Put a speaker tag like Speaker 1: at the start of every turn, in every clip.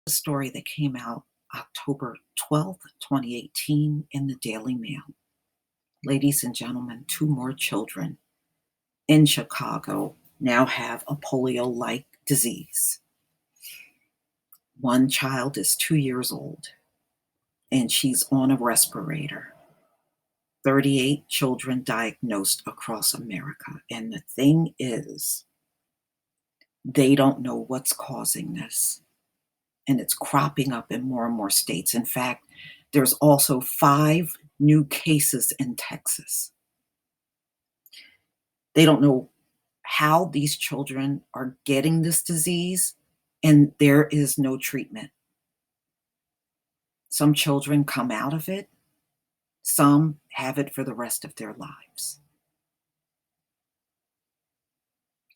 Speaker 1: A story that came out October 12th, 2018 in the Daily Mail. Ladies and gentlemen, two more children in Chicago now have a polio-like disease. One child is 2 years old and she's on a respirator. 38 children diagnosed across America. And the thing is, they don't know what's causing this. And it's cropping up in more and more states. In fact, there's also 5 new cases in Texas. They don't know how these children are getting this disease, and there is no treatment. Some children come out of it. Some have it for the rest of their lives.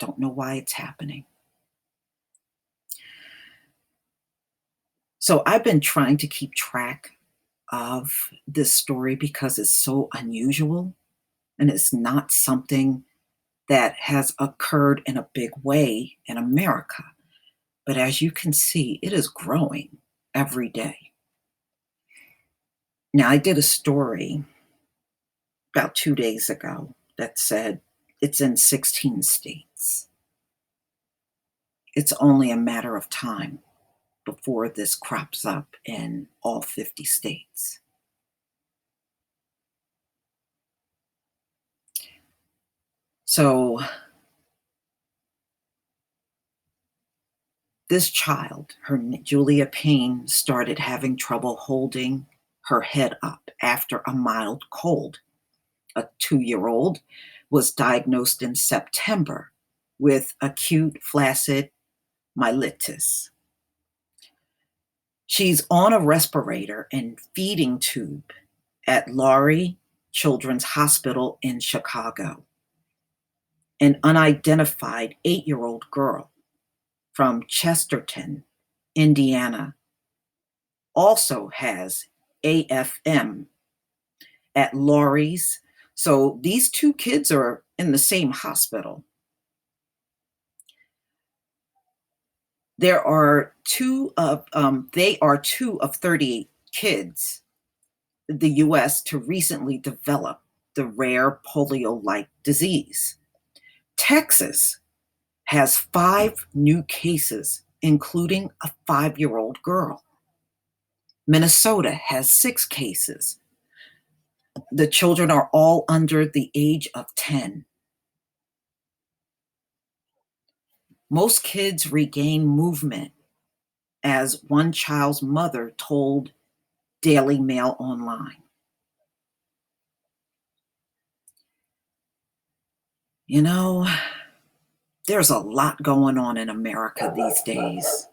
Speaker 1: Don't know why it's happening. So I've been trying to keep track of this story because it's so unusual and it's not something that has occurred in a big way in America. But as you can see, it is growing every day. Now, I did a story about 2 days ago that said it's in 16 states. It's only a matter of time before this crops up in all 50 states. So this child, Julia Payne, started having trouble holding her head up after a mild cold. A 2-year-old was diagnosed in September with acute flaccid myelitis. She's on a respirator and feeding tube at Laurie Children's Hospital in Chicago. An unidentified 8-year-old girl from Chesterton, Indiana, also has AFM at Laurie's. So these 2 kids are in the same hospital. They are 2 of 38 kids in the U.S. to recently develop the rare polio-like disease. Texas has 5 new cases, including a 5-year-old girl. Minnesota has 6 cases. The children are all under the age of 10. Most kids regain movement, as one child's mother told Daily Mail Online. You know, there's a lot going on in America these days.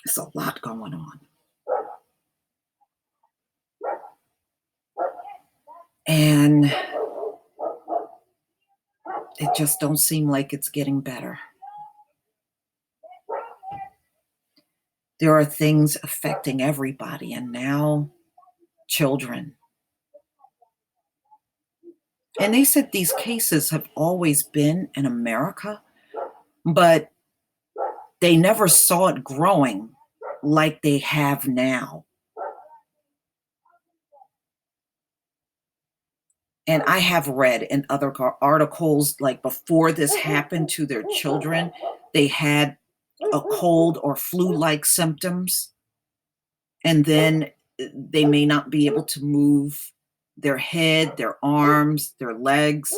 Speaker 1: There's a lot going on. And it just don't seem like it's getting better. There are things affecting everybody, and now children. And they said these cases have always been in America, but they never saw it growing like they have now. And I have read in other articles, like before this happened to their children, they had a cold or flu-like symptoms, and then they may not be able to move their head, their arms, their legs.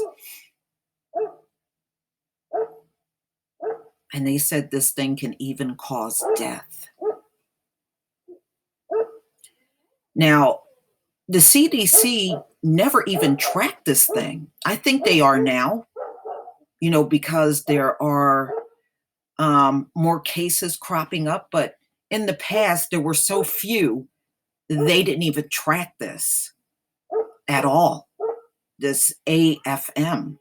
Speaker 1: And they said this thing can even cause death. Now, the CDC never even tracked this thing. I think they are now, because there are more cases cropping up. But in the past, there were so few, they didn't even track this at all, this AFM.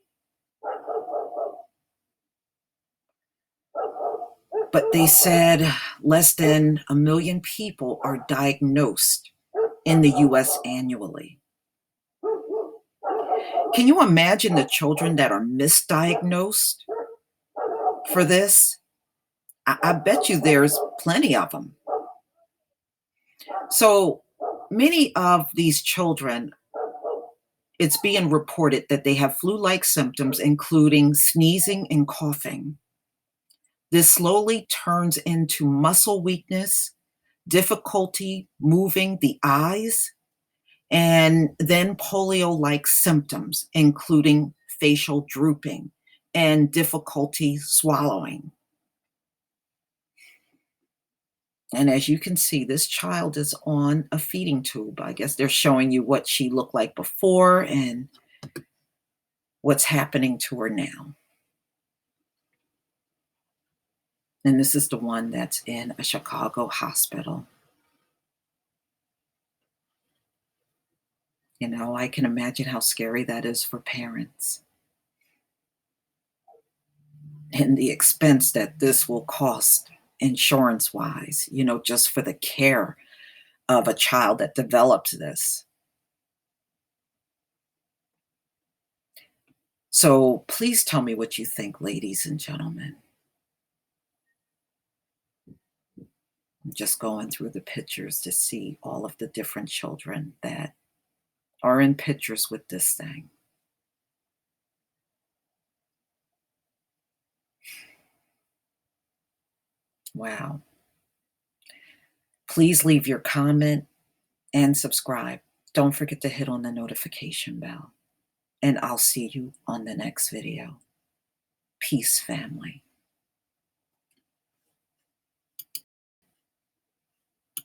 Speaker 1: But they said less than 1 million people are diagnosed in the US annually. Can you imagine the children that are misdiagnosed for this? I bet you there's plenty of them. So many of these children, it's being reported that they have flu-like symptoms, including sneezing and coughing. This slowly turns into muscle weakness, difficulty moving the eyes, and then polio-like symptoms, including facial drooping and difficulty swallowing. And as you can see, this child is on a feeding tube. I guess they're showing you what she looked like before and what's happening to her now. And this is the one that's in a Chicago hospital. I can imagine how scary that is for parents and the expense that this will cost insurance wise, just for the care of a child that develops this. So please tell me what you think, ladies and gentlemen. I'm just going through the pictures to see all of the different children that are in pictures with this thing. Wow. Please leave your comment and subscribe. Don't forget to hit on the notification bell. And I'll see you on the next video. Peace, family.